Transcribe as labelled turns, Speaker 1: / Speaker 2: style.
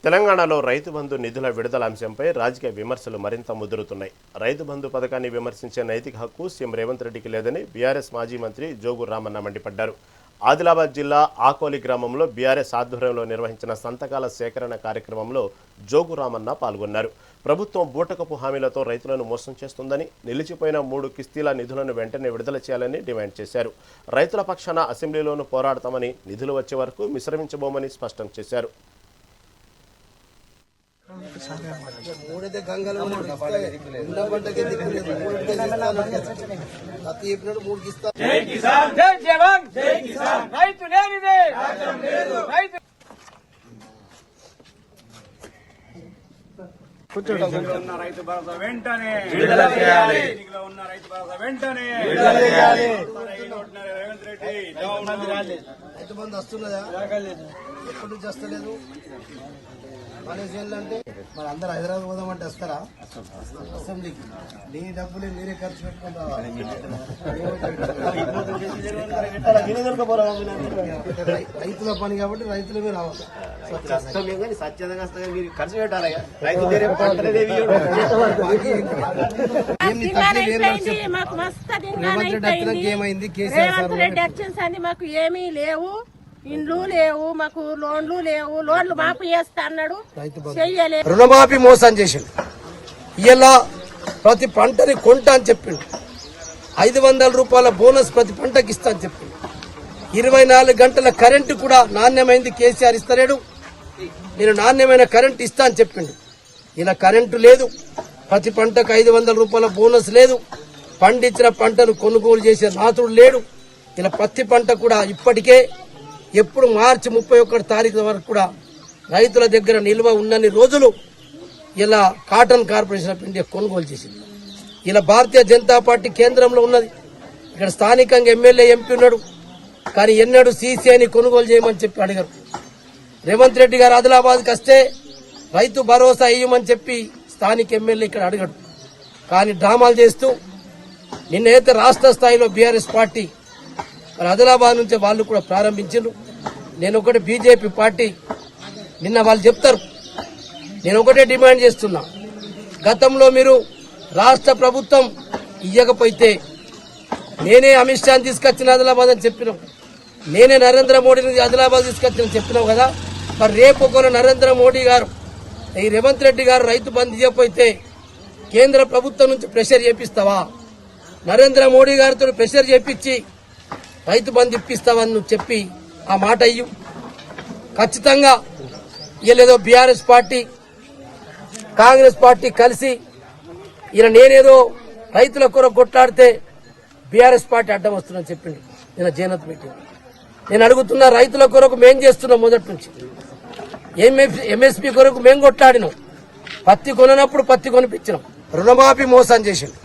Speaker 1: తెలంగాణలో రైతు బంధు నిధుల విడుదల అంశంపై రాజకీయ విమర్శలు మరింత ముదురుతున్నాయి. రైతు బంధు పథకాన్ని విమర్శించే నైతిక హక్కు సీఎం రేవంత్ రెడ్డికి లేదని బీఆర్ఎస్ మాజీ మంత్రి జోగు రామన్న మండిపడ్డారు. ఆదిలాబాద్ జిల్లా ఆకోలి గ్రామంలో బీఆర్ఎస్ ఆధ్వర్యంలో నిర్వహించిన సంతకాల సేకరణ కార్యక్రమంలో జోగు రామన్న పాల్గొన్నారు. ప్రభుత్వం బూటకపు హామీలతో రైతులను మోసం చేస్తుందని, నిలిచిపోయిన 3 కిస్తీల నిధులను వెంటనే విడుదల చేయాలని డిమాండ్ చేశారు. రైతుల పక్షాన అసెంబ్లీలోనూ పోరాడతామని, నిధులు వచ్చే వరకు విశ్రమించబోమని స్పష్టం చేశారు.
Speaker 2: రైతు భరోసా వెంటనే విడుదల చేయాలి. ఉన్న రైతు భరోసా వెంటనే విడుదల చేయాలి. రేవంత్ రెడ్డి
Speaker 3: రైతు బంధు వస్తున్నదా? ఎప్పటి నుంచి వస్తలేదు? అంటే మరి అందరు హైదరాబాద్ పోదామంటే వస్తారా అసెంబ్లీకి? నీ డబ్బులు మీరే ఖర్చు పెట్టుకుంటారా? రైతుల పని కాబట్టి రైతులమే రావాలి.
Speaker 4: ఖర్చు పెట్టాలి.
Speaker 3: ఏమైంది?
Speaker 5: రేవంత్ రెడ్డి వచ్చింది మాకు ఏమీ లేవు, ఇండ్లు లేవు, మాకు లోన్లు లేవు, లోన్లు మాఫీ చేస్తా అన్నాడు, చెయ్యలేదు.
Speaker 3: రుణమాఫీ మోసం చేసిండు. ఇలా ప్రతి పంటని కొంటా అని చెప్పిండు. 500 రూపాయల బోనస్ ప్రతి పంటకి ఇస్తా అని చెప్పిండు. 24 గంటల కరెంటు కూడా నాణ్యమైంది కేసీఆర్ ఇస్తలేడు. నేను నాణ్యమైన కరెంటు ఇస్తా అని చెప్పిండు. ఇలా కరెంటు లేదు, ప్రతి పంటకు 500 రూపాయల బోనస్ లేదు, పండించిన పంటను కొనుగోలు చేసే నాతుడు లేడు. ఇలా ప్రతి పంట కూడా ఇప్పటికే ఎప్పుడు మార్చి 31 తారీఖు వరకు కూడా రైతుల దగ్గర నిల్వ ఉన్నన్ని రోజులు ఇలా కాటన్ కార్పొరేషన్ ఆఫ్ ఇండియా కొనుగోలు చేసింది. ఇలా భారతీయ జనతా పార్టీ కేంద్రంలో ఉన్నది. ఇక్కడ స్థానికంగా ఎమ్మెల్యే ఎంపీ ఉన్నాడు, కానీ ఎన్నడూ సీసీఐని కొనుగోలు చేయమని చెప్పి అడిగారు. రేవంత్ రెడ్డి గారు ఆదిలాబాద్కి వస్తే రైతు భరోసా ఇయ్యమని చెప్పి స్థానిక ఎమ్మెల్యే ఇక్కడ అడిగాడు. కానీ డ్రామాలు చేస్తూ నిన్నైతే రాష్ట్ర స్థాయిలో బీఆర్ఎస్ పార్టీ మరి ఆదిలాబాద్ నుంచి వాళ్ళు కూడా ప్రారంభించారు. నేను ఒకటి బీజేపీ పార్టీ నిన్న వాళ్ళు చెప్తారు, నేను ఒకటే డిమాండ్ చేస్తున్నా. గతంలో మీరు రాష్ట్ర ప్రభుత్వం ఇయ్యకపోతే నేనే అమిత్ షాని తీసుకొచ్చిన ఆదిలాబాద్ అని చెప్పినాం, నేనే నరేంద్ర మోడీని ఆదిలాబాద్ తీసుకొచ్చిన చెప్పినాం కదా. మరి రేపు ఒక నరేంద్ర మోడీ గారు ఈ రేవంత్ రెడ్డి గారు రైతు బంధు ఇవ్వకపోతే కేంద్ర ప్రభుత్వం నుంచి ప్రెషర్ చేపిస్తావా? నరేంద్ర మోడీ గారితో ప్రెషర్ చేపించి రైతు బంధు ఇప్పిస్తావని నువ్వు చెప్పి ఆ మాట అయ్యు. ఖచ్చితంగా ఇయ్యలేదో బీఆర్ఎస్ పార్టీ కాంగ్రెస్ పార్టీ కలిసి ఈయన నేనేదో రైతుల కొరకు కొట్లాడితే బీఆర్ఎస్ పార్టీ అడ్డం వస్తుందని చెప్పింది నిన్న జేనత్ మీటింగ్. నేను అడుగుతున్నా, రైతుల కొరకు మేం చేస్తున్నాం మొదటి నుంచి. ఎంఎస్పీ కొరకు మేం కొట్లాడినాం, పత్తి కొనప్పుడు పత్తి కొనిపించినాం. రుణమాఫీ మోసం చేసిండు.